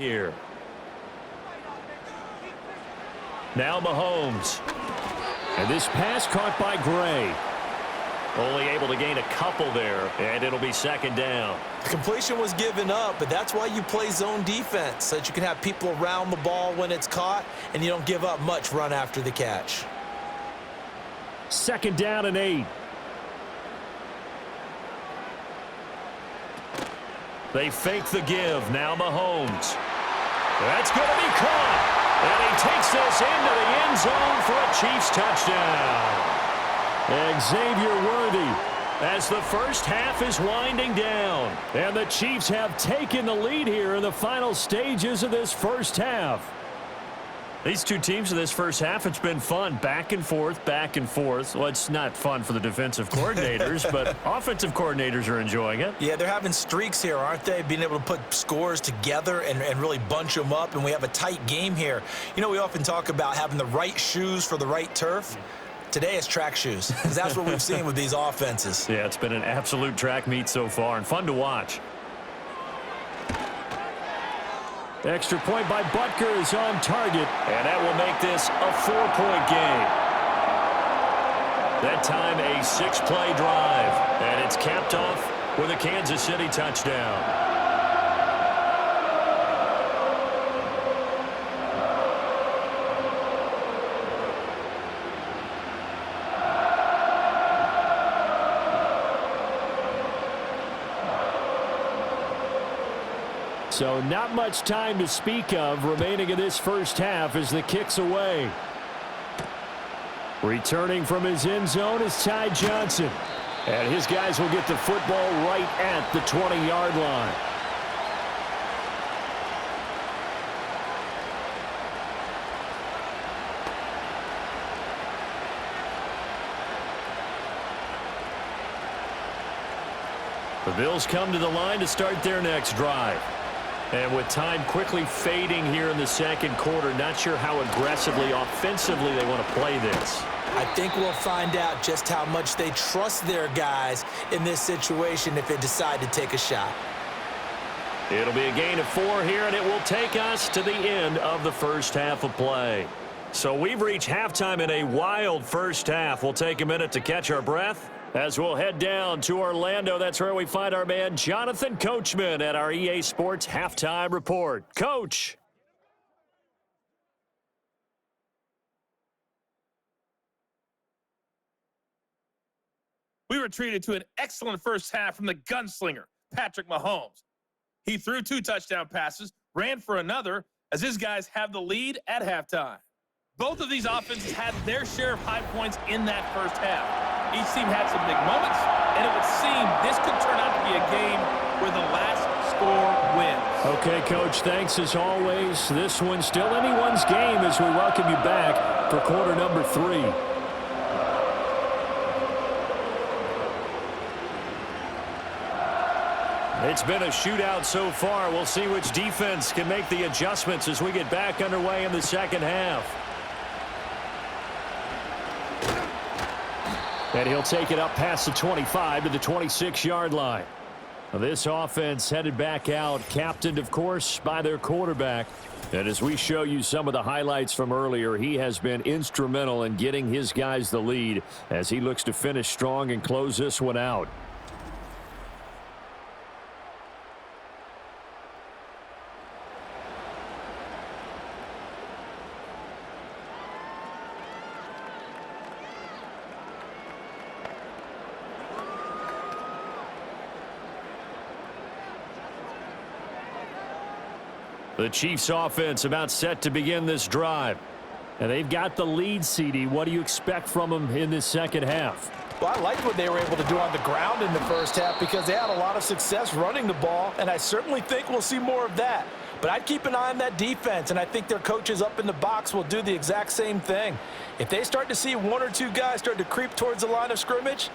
here. Now Mahomes. And this pass caught by Gray. Only able to gain a couple there, and it'll be second down. The completion was given up, but that's why you play zone defense, so that you can have people around the ball when it's caught, and you don't give up much run after the catch. Second down and 8. They fake the give. Now Mahomes. That's going to be caught. And he takes this into the end zone for a Chiefs touchdown. Xavier Worthy as the first half is winding down. And the Chiefs have taken the lead here in the final stages of this first half. These two teams in this first half, it's been fun. Back and forth, back and forth. Well, it's not fun for the defensive coordinators, but offensive coordinators are enjoying it. Yeah, they're having streaks here, aren't they? Being able to put scores together and really bunch them up, and we have a tight game here. You know, we often talk about having the right shoes for the right turf. Today it's track shoes, because that's what we've seen with these offenses. Yeah, it's been an absolute track meet so far, and fun to watch. Extra point by Butker is on target, and that will make this a 4-point game. That time a 6-play drive, and it's capped off with a Kansas City touchdown. So not much time to speak of remaining in this first half as the kick's away. Returning from his end zone is Ty Johnson. And his guys will get the football right at the 20-yard line. The Bills come to the line to start their next drive. And with time quickly fading here in the second quarter, not sure how aggressively, offensively they want to play this. I think we'll find out just how much they trust their guys in this situation if they decide to take a shot. It'll be a gain of 4 here, and it will take us to the end of the first half of play. So we've reached halftime in a wild first half. We'll take a minute to catch our breath as we'll head down to Orlando. That's where we find our man Jonathan Coachman at our EA Sports Halftime Report. Coach. We were treated to an excellent first half from the gunslinger, Patrick Mahomes. He threw 2 touchdown passes, ran for another, as his guys have the lead at halftime. Both of these offenses had their share of high points in that first half. Each team had some big moments, and it would seem this could turn out to be a game where the last score wins. Okay, Coach, thanks as always. This one's still anyone's game as we welcome you back for quarter number 3. It's been a shootout so far. We'll see which defense can make the adjustments as we get back underway in the second half. And he'll take it up past the 25 to the 26-yard line. This offense headed back out, captained, of course, by their quarterback. And as we show you some of the highlights from earlier, he has been instrumental in getting his guys the lead as he looks to finish strong and close this one out. The Chiefs offense about set to begin this drive. And they've got the lead, CD. What do you expect from them in this second half? Well, I liked what they were able to do on the ground in the first half because they had a lot of success running the ball, and I certainly think we'll see more of that. But I'd keep an eye on that defense, and I think their coaches up in the box will do the exact same thing. If they start to see 1 or 2 guys start to creep towards the line of scrimmage,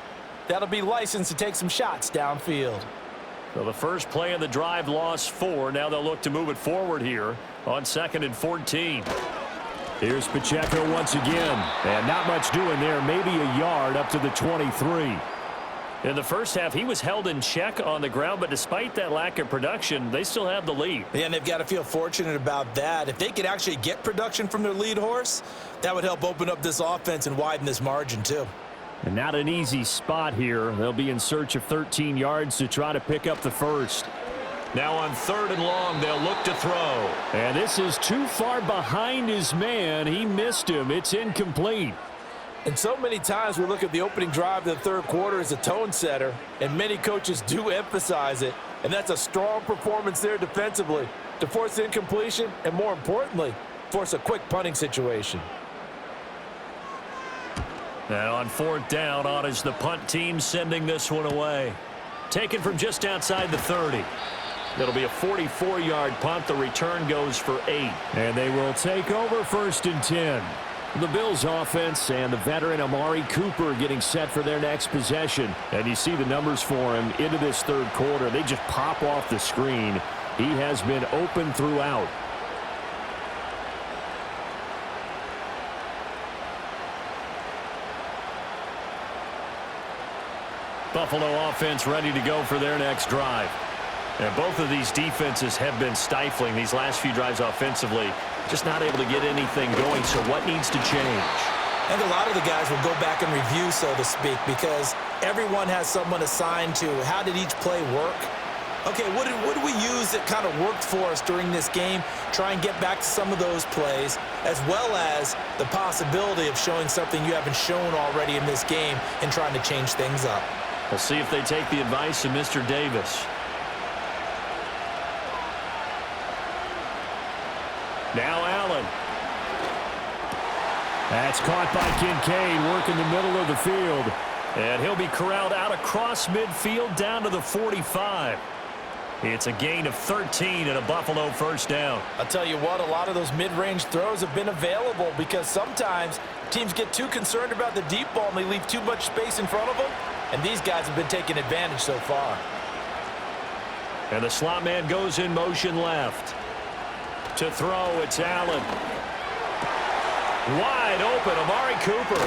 that'll be licensed to take some shots downfield. So the first play of the drive lost 4. Now they'll look to move it forward here on 2nd and 14. Here's Pacheco once again. And not much doing there. Maybe a yard up to the 23. In the first half, he was held in check on the ground, but despite that lack of production, they still have the lead. Yeah, and they've got to feel fortunate about that. If they could actually get production from their lead horse, that would help open up this offense and widen this margin too. And not an easy spot here. They'll be in search of 13 yards to try to pick up the first. Now on 3rd and long, they'll look to throw. And this is too far behind his man. He missed him. It's incomplete. And so many times we look at the opening drive of the third quarter as a tone setter, and many coaches do emphasize it. And that's a strong performance there defensively to force incompletion and, more importantly, force a quick punting situation. And on 4th down, on is the punt team sending this one away. Taken from just outside the 30. It'll be a 44-yard punt. The return goes for 8. And they will take over 1st and 10. The Bills offense and the veteran Amari Cooper getting set for their next possession. And you see the numbers for him into this third quarter. They just pop off the screen. He has been open throughout. Buffalo offense ready to go for their next drive. And both of these defenses have been stifling these last few drives offensively. Just not able to get anything going, so what needs to change? And a lot of the guys will go back and review, so to speak, because everyone has someone assigned to how did each play work. Okay, what did we use that kind of worked for us during this game? Try and get back to some of those plays, as well as the possibility of showing something you haven't shown already in this game and trying to change things up. We'll see if they take the advice of Mr. Davis. Now Allen. That's caught by Kincaid, working the middle of the field. And he'll be corralled out across midfield down to the 45. It's a gain of 13 and a Buffalo first down. I'll tell you what, a lot of those mid-range throws have been available because sometimes teams get too concerned about the deep ball and they leave too much space in front of them. And these guys have been taking advantage so far. And the slot man goes in motion left. To throw, it's Allen. Wide open, Amari Cooper.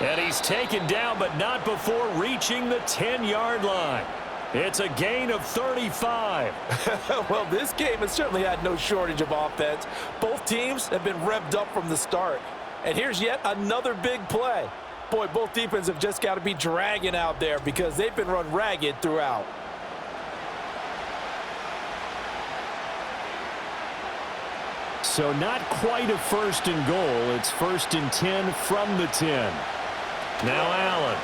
And he's taken down, but not before reaching the 10-yard line. It's a gain of 35. Well, this game has certainly had no shortage of offense. Both teams have been revved up from the start. And here's yet another big play. Boy, both defenses have just got to be dragging out there because they've been run ragged throughout. So not quite a 1st and goal. It's 1st and 10 from the 10. Now Allen.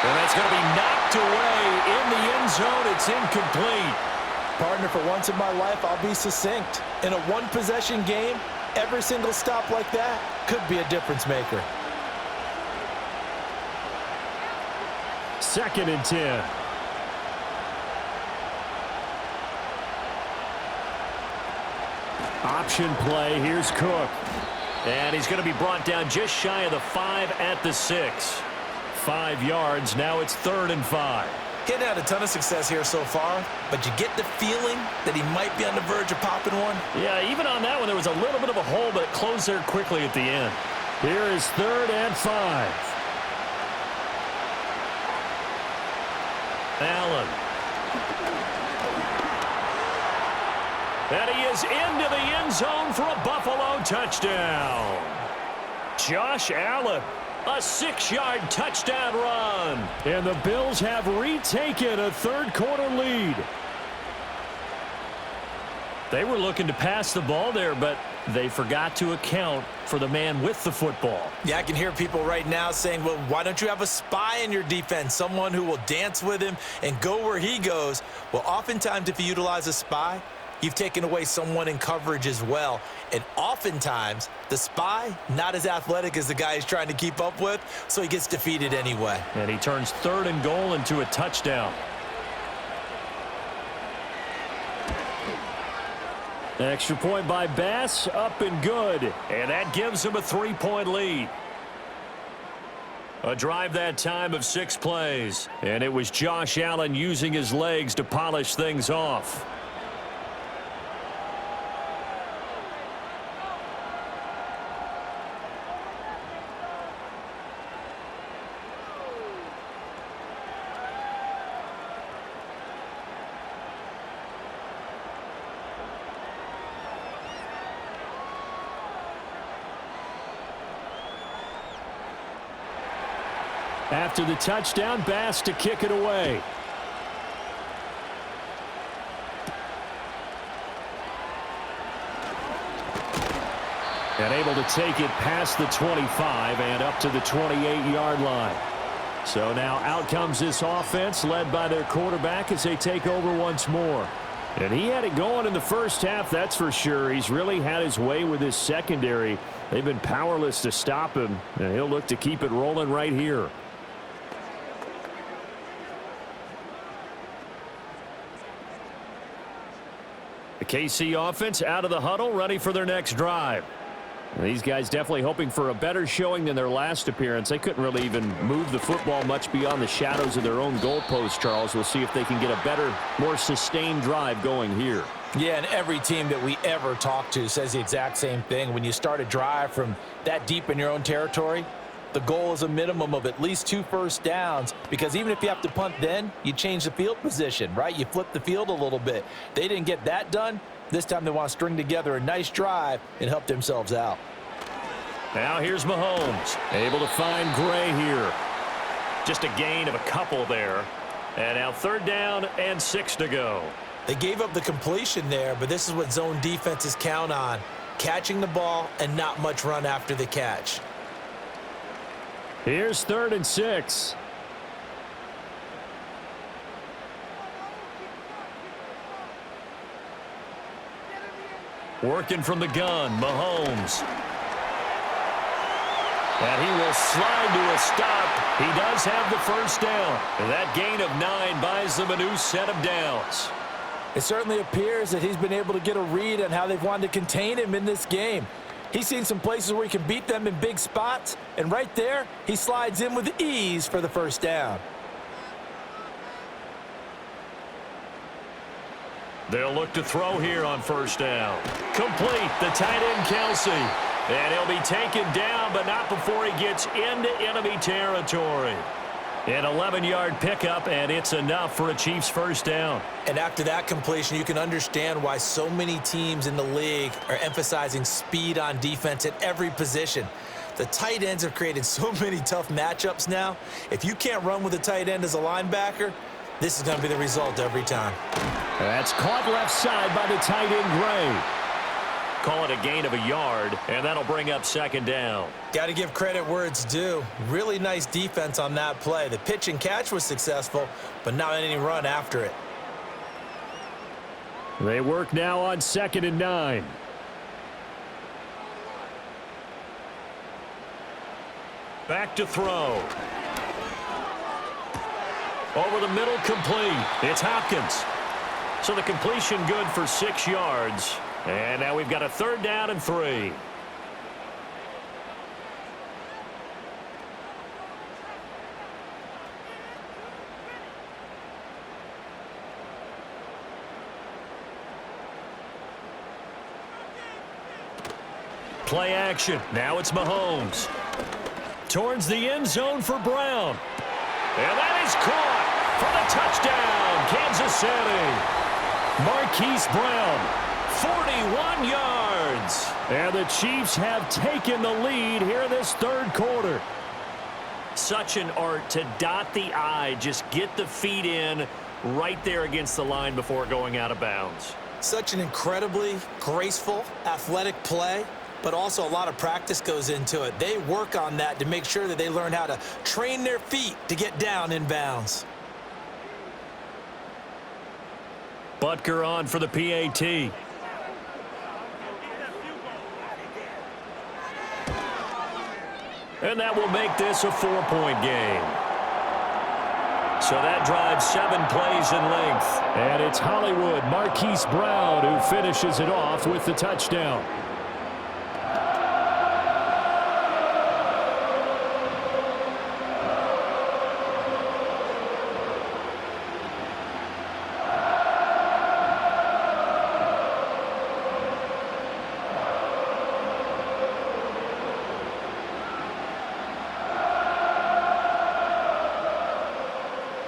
And that's going to be knocked away in the end zone. It's incomplete. Partner, for once in my life, I'll be succinct. In a one-possession game, every single stop like that could be a difference maker. 2nd and 10. Option play. Here's Cook. And he's going to be brought down just shy of the 5 at the 6. 5 yards. Now it's 3rd and 5. He hadn't had a ton of success here so far, but you get the feeling that he might be on the verge of popping one. Yeah, even on that one, there was a little bit of a hole, but it closed there quickly at the end. Here is 3rd and 5. Allen. And he is into the end zone for a Buffalo touchdown. Josh Allen, a 6-yard touchdown run. And the Bills have retaken a third-quarter lead. They were looking to pass the ball there, but they forgot to account for the man with the football. Yeah, I can hear people right now saying, well, why don't you have a spy in your defense, someone who will dance with him and go where he goes? Well, oftentimes if you utilize a spy, you've taken away someone in coverage as well. And oftentimes, the spy, not as athletic as the guy he's trying to keep up with, so he gets defeated anyway. And he turns 3rd and goal into a touchdown. Extra point by Bass, up and good. And that gives him a 3-point lead. A drive that time of 6 plays. And it was Josh Allen using his legs to polish things off. After the touchdown, Bass to kick it away. And able to take it past the 25 and up to the 28-yard line. So now out comes this offense led by their quarterback as they take over once more. And he had it going in the first half, that's for sure. He's really had his way with his secondary. They've been powerless to stop him, and he'll look to keep it rolling right here. The KC offense out of the huddle, ready for their next drive. And these guys definitely hoping for a better showing than their last appearance. They couldn't really even move the football much beyond the shadows of their own goalpost, Charles. We'll see if they can get a better, more sustained drive going here. Yeah, and every team that we ever talk to says the exact same thing. When you start a drive from that deep in your own territory, the goal is a minimum of at least 2 first downs, because even if you have to punt then, you change the field position, right? You flip the field a little bit. They didn't get that done. This time they want to string together a nice drive and help themselves out. Now here's Mahomes, able to find Gray here. Just a gain of a couple there. And now 3rd down and 6 to go. They gave up the completion there, but this is what zone defenses count on. Catching the ball and not much run after the catch. Here's 3rd and 6. Working from the gun, Mahomes. And he will slide to a stop. He does have the first down. And that gain of 9 buys them a new set of downs. It certainly appears that he's been able to get a read on how they've wanted to contain him in this game. He's seen some places where he can beat them in big spots, and right there, he slides in with ease for the first down. They'll look to throw here on 1st down. Complete, the tight end Kelsey. And he'll be taken down, but not before he gets into enemy territory. An 11-yard pickup, and it's enough for a Chiefs first down. And after that completion, you can understand why so many teams in the league are emphasizing speed on defense at every position. The tight ends have created so many tough matchups now. If you can't run with a tight end as a linebacker, this is going to be the result every time. That's caught left side by the tight end Gray. Call it a gain of a yard, and that'll bring up 2nd down. Got to give credit where it's due. Really nice defense on that play. The pitch and catch was successful, but not any run after it. They work now on 2nd and 9. Back to throw. Over the middle, complete. It's Hopkins. So the completion good for 6 yards. And now we've got a 3rd down and 3. Play action. Now it's Mahomes. Towards the end zone for Brown. And that is caught for the touchdown, Kansas City. Marquise Brown. 41 yards. And the Chiefs have taken the lead here in this 3rd quarter. Such an art to dot the I, just get the feet in right there against the line before going out of bounds. Such an incredibly graceful, athletic play, but also a lot of practice goes into it. They work on that to make sure that they learn how to train their feet to get down in bounds. Butker on for the PAT. And that will make this a 4-point game. So that drives 7 plays in length. And it's Hollywood Marquise Brown who finishes it off with the touchdown.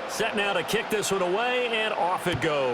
Set now to kick this one away, and off it goes.